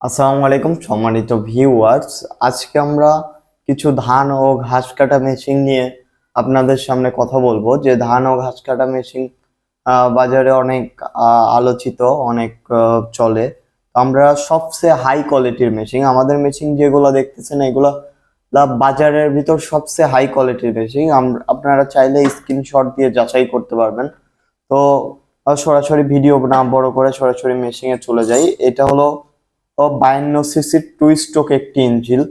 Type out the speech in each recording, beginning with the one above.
আসসালামু আলাইকুম সম্মানিত ভিউয়ার্স। আজকে আমরা কিছু ধান ও ঘাস কাটা মেশিন নিয়ে আপনাদের সামনে কথা বলবো। যে ধান ও ঘাস কাটা মেশিন বাজারে অনেক আলোচিত, অনেক চলে। আমরা সবচেয়ে হাই কোয়ালিটির মেশিন, আমাদের মেশিন যেগুলো দেখতেছেন এগুলো বাজারের ভিতর সবচেয়ে হাই কোয়ালিটির মেশিন। আপনারা চাইলে স্ক্রিনশট দিয়ে যাচাই করতে পারবেন। তো সরাসরি ভিডিও না বড় করে সরাসরি মেশিনে চলে যাই। এটা হলো 52 সিসি টু স্ট্রোক একটি ইঞ্জিল।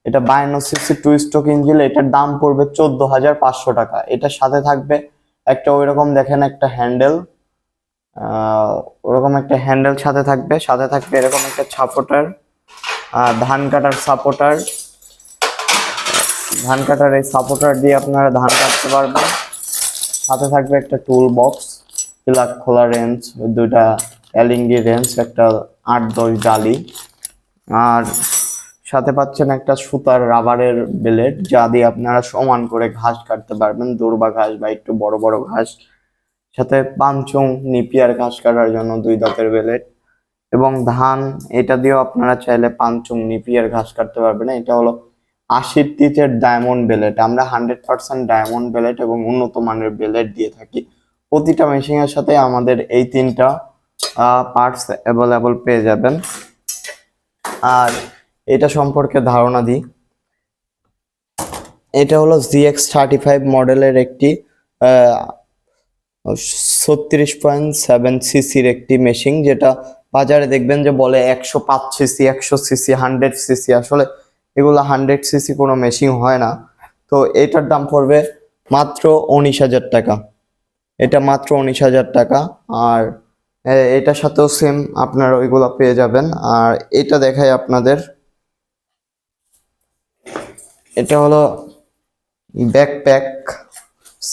এটা 52 সিসি টু স্ট্রোক ইঞ্জিল, এটার দাম পড়বে 14,500 টাকা। এটার সাথে থাকবে একটা ওইরকম দেখেন একটা হ্যান্ডেল, ওরকম একটা হ্যান্ডেল সাথে থাকবে এরকম একটা সাপোর্টার, ধান কাটার সাপোর্টার। ধান কাটার এই সাপোর্টার দিয়ে আপনারা ধান কাটতে পারবেন। সাথে থাকবে একটা টুল বক্স, প্লাগ খোলা রেঞ্জ, দুইটা এলইডি রেঞ্জ, একটা 8-10 জালি, আর সাথে পাচ্ছেন একটা সুতার রাবারের ব্লেড, যা দিয়ে আপনারা সমান করে ঘাস কাটতে পারবেন, দূর্বা ঘাস বা একটু বড় বড় ঘাস। সাথে পাঞ্চং নিপিয়ার ঘাস কাটার জন্য 2 দাঁতের ব্লেড, এবং ধান এটা দিয়েও আপনারা চাইলে পাঞ্চং নিপিয়ার ঘাস কাটতে পারবেন। এটা হলো 80 টিচের ডায়মন্ড ব্লেড। আমরা 100% ডায়মন্ড ব্লেড এবং উন্নত মানের ব্লেড দিয়ে থাকি। প্রতিটা মেশিনের সাথে আমাদের এই 3টা পার্টস অ্যাভেলেবল পেয়ে যাবেন। আর এটা সম্পর্কে ধারণা দিই, এটা হলো ZX35 মডেলের একটি 36.7 সিসির একটি মেশিন, যেটা বাজারে দেখবেন যে বলে 105 সিসি, 100 সিসি, 100 সিসি। আসলে এগুলো 100 সিসি কোনো মেশিন হয় না। তো এটার দাম পড়বে মাত্র 19,000 টাকা। এটা মাত্র 19,000 টাকা। আর এটার সাথেও সেম আপনারা ওইগুলো পেয়ে যাবেন। আর এটা দেখাই আপনাদের, এটা হলো ব্যাকপ্যাক,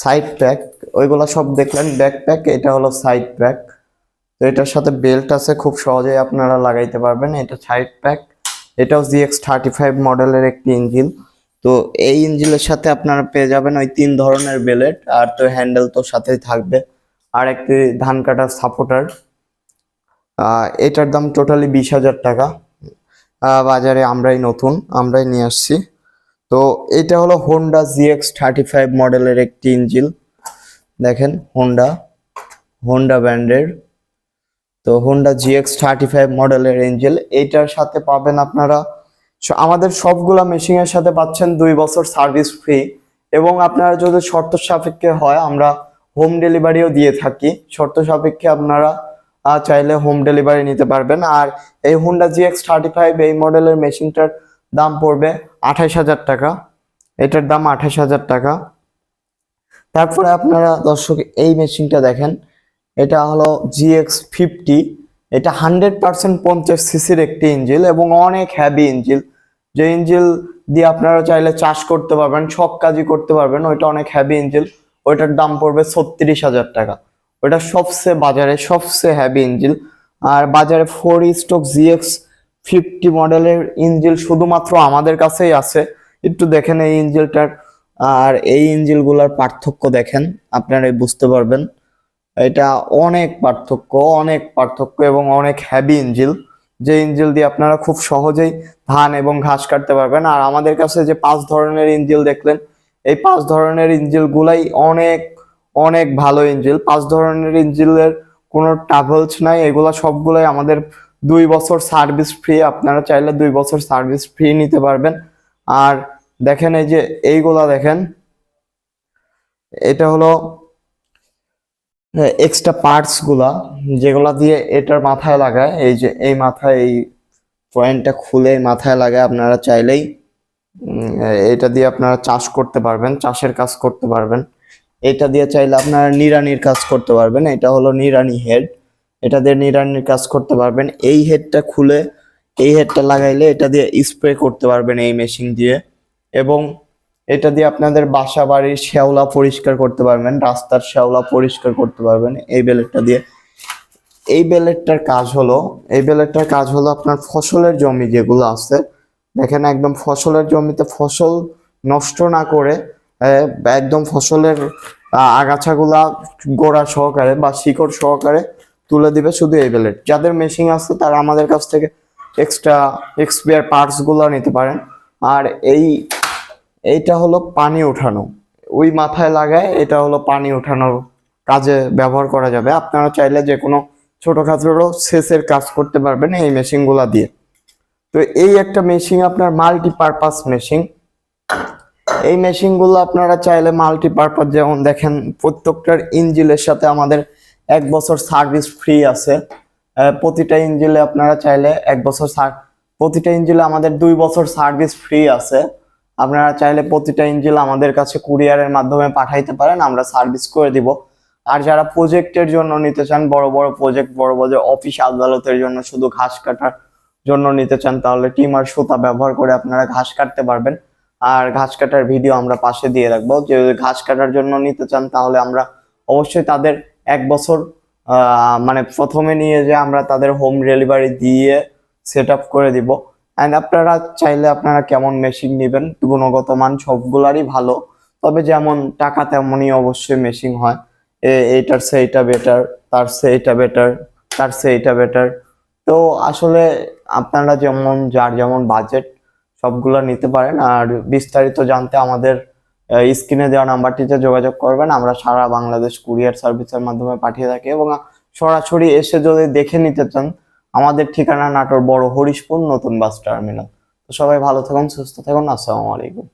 সাইড প্যাক। ওইগুলা সব দেখলেন ব্যাকপ্যাক, এটা হলো সাইড প্যাক। তো এটার সাথে বেল্ট আছে, খুব সহজেই আপনারা লাগাইতে পারবেন। এটা সাইড প্যাক। এটাও ZX35 মডেলের একটি ইঞ্জিন। তো এই ইঞ্জিনের সাথে আপনারা পেয়ে যাবেন ওই 3 ধরনের বেলেট, আর তো হ্যান্ডেল তো সাথেই থাকবে, আর একটি ধান কাটার সাপোর্টার। এটার দাম টোটালি 20,000 টাকা। বাজারে আমরাই নিয়ে আসছি। তো এটা হলো হোন্ডা ZX35 মডেলের একটি ইঞ্জিন। দেখেন হোন্ডা ব্র্যান্ডের। তো হোন্ডা ZX35 মডেলের ইঞ্জিন, এইটার সাথে পাবেন আপনারা আমাদের সবগুলা মেশিনের সাথে পাচ্ছেন 2 বছর সার্ভিস ফ্রি। এবং আপনারা যদি শর্ত সাপেক্ষে হয়, আমরা হোম ডেলিভারিও দিয়ে থাকি। শর্ত সাপেক্ষে আপনারা চাইলে হোম ডেলিভারি নিতে পারবেন। আর এই হোন্ডা ZX35 এই মডেলের মেশিনটার দাম পড়বে 28,000 টাকা। এটার দাম 28,000 টাকা। তারপরে আপনারা দর্শক এই মেশিনটা দেখেন, এটা হলো GX50। এটা 100% 50 সিসির একটি ইঞ্জিন এবং অনেক হ্যাভি ইঞ্জিন। যে ইঞ্জিন দিয়ে আপনারা চাইলে চাষ করতে পারবেন, সব কাজই করতে পারবেন। ওইটা অনেক হ্যাভি ইঞ্জিন। ওইটার দাম পড়বে 36,000 টাকা। ওইটা বাজারে সবচেয়ে হ্যাভি ইঞ্জিন। আর বাজারে 4 স্ট্রোক GX50 মডেলের ইঞ্জিন শুধুমাত্র আমাদের কাছেই আছে। একটু দেখেন এই ইঞ্জিনটার আর এই ইঞ্জিনগুলোর পার্থক্য দেখেন, আপনারাই বুঝতে পারবেন। এটা অনেক পার্থক্য এবং অনেক হ্যাভি ইঞ্জিন, যে ইঞ্জিন দিয়ে আপনারা খুব সহজেই ধান এবং ঘাস কাটতে পারবেন। আর আমাদের কাছে যে 5 ধরনের ইঞ্জিন দেখলেন, এই 5 ধরনের ইঞ্জিন গুলাই অনেক অনেক ভালো ইঞ্জিন। 5 ধরনের ইঞ্জিনের কোনো ট্রাভেলস নাই, এগুলা সবগুলাই আমাদের 2 বছর সার্ভিস ফ্রি। আপনারা চাইলে 2 বছর সার্ভিস ফ্রি নিতে পারবেন। আর দেখেন এই যে এইগুলা দেখেন, এটা হলো এক্সট্রা পার্টস গুলা, যেগুলা দিয়ে এটার মাথায় লাগায়। এই যে এই মাথায় এই পয়েন্টটা খুলে মাথায় লাগায়। আপনারা চাইলেই এটা দিয়ে আপনারা চাষ করতে পারবেন, চাষের কাজ করতে পারবেন। এটা দিয়ে চাইলে আপনারা নিড়ানির কাজ করতে পারবেন। এটা হলো নিড়ানি হেড, এটা দিয়ে নিড়ানির কাজ করতে পারবেন। এই হেডটা খুলে এই হেডটা লাগাইলে এটা দিয়ে স্প্রে করতে পারবেন এই মেশিন দিয়ে। এবং এটা দিয়ে আপনাদের বাসা বাড়ির শ্যাওলা পরিষ্কার করতে পারবেন, রাস্তার শ্যাওলা পরিষ্কার করতে পারবেন এই বেলেটটা দিয়ে। এই বেলেটটার কাজ হলো আপনার ফসলের জমি যেগুলো আছে, দেখেন একদম ফসলের জমিতে ফসল নষ্ট না করে একদম ফসলের আগাছাগুলা গোড়া সহকারে বা শিকড় সহকারে তুলে দিবে শুধু এই বেলেট। যাদের মেশিন আছে তারা আমাদের কাছ থেকে এক্সট্রা এক্সপায়ার পার্টস গুলো নিতে পারেন। আর এইটা হলো পানি ওঠানো, ওই মাথায় লাগায়, এটা হলো পানি ওঠানোর কাজে ব্যবহার করা যাবে। আপনারা চাইলে যে কোনো ছোটখাটো সেচের কাজ করতে পারবেন এই মেশিনগুলা দিয়ে। তো এই একটা মেশিন আপনার মাল্টিপারপাস মেশিন। এই মেশিনগুলো আপনারা চাইলে মাল্টিপারপাস, যেমন দেখেন প্রত্যেকটার ইঞ্জিনের সাথে আমাদের 1 বছর সার্ভিস ফ্রি আছে। প্রতিটা ইঞ্জিনে আপনারা চাইলে 1 বছর, প্রতিটা ইঞ্জিনে আমাদের 2 বছর সার্ভিস ফ্রি আছে। আপনারা চাইলে প্রতিটা ইঞ্জিন আমাদের কাছে কুরিয়ারের মাধ্যমে পাঠাইতে পারেন, আমরা সার্ভিস করে দিব। আর যারা প্রজেক্টের জন্য নিতে চান, বড় বড় প্রজেক্ট, বড় বড় অফিস আদালতের জন্য শুধু ঘাস কাটার জন্য নিতে চান, তাহলে টিমার সুতা ব্যবহার করে আপনারা ঘাস কাটতে পারবেন। আর ঘাস কাটার ভিডিও আমরা পাশে দিয়ে রাখবো। যে ঘাস কাটার জন্য নিতে চান তাহলে আমরা অবশ্যই তাদের 1 বছর মানে প্রথমে নিয়ে যে আমরা তাদের হোম ডেলিভারি দিয়ে সেট আপ করে দিব। অ্যান্ড আপনারা চাইলে আপনারা কেমন মেশিন নেবেন, গুণগত মান সবগুলারই ভালো, তবে যেমন টাকা তেমনই অবশ্যই মেশিন হয়। এইটার সে এটা বেটার, তার সে এটা বেটার, তার সে এটা বেটার। তো আসলে আপনারা যেমন যার যেমন বাজেট সবগুলো নিতে পারেন। আর বিস্তারিত জানতে আমাদের স্ক্রিনে দেওয়া নাম্বারটিতে যোগাযোগ করবেন। আমরা সারা বাংলাদেশ কুরিয়ার সার্ভিসের মাধ্যমে পাঠিয়ে থাকি, এবং সরাসরি এসে যদি দেখে নিতে চান আমাদের ঠিকানা নাটোর বড় হরিশপুর নতুন বাস টার্মিনাল। তো সবাই ভালো থাকুন, সুস্থ থাকুন, আসসালামু আলাইকুম।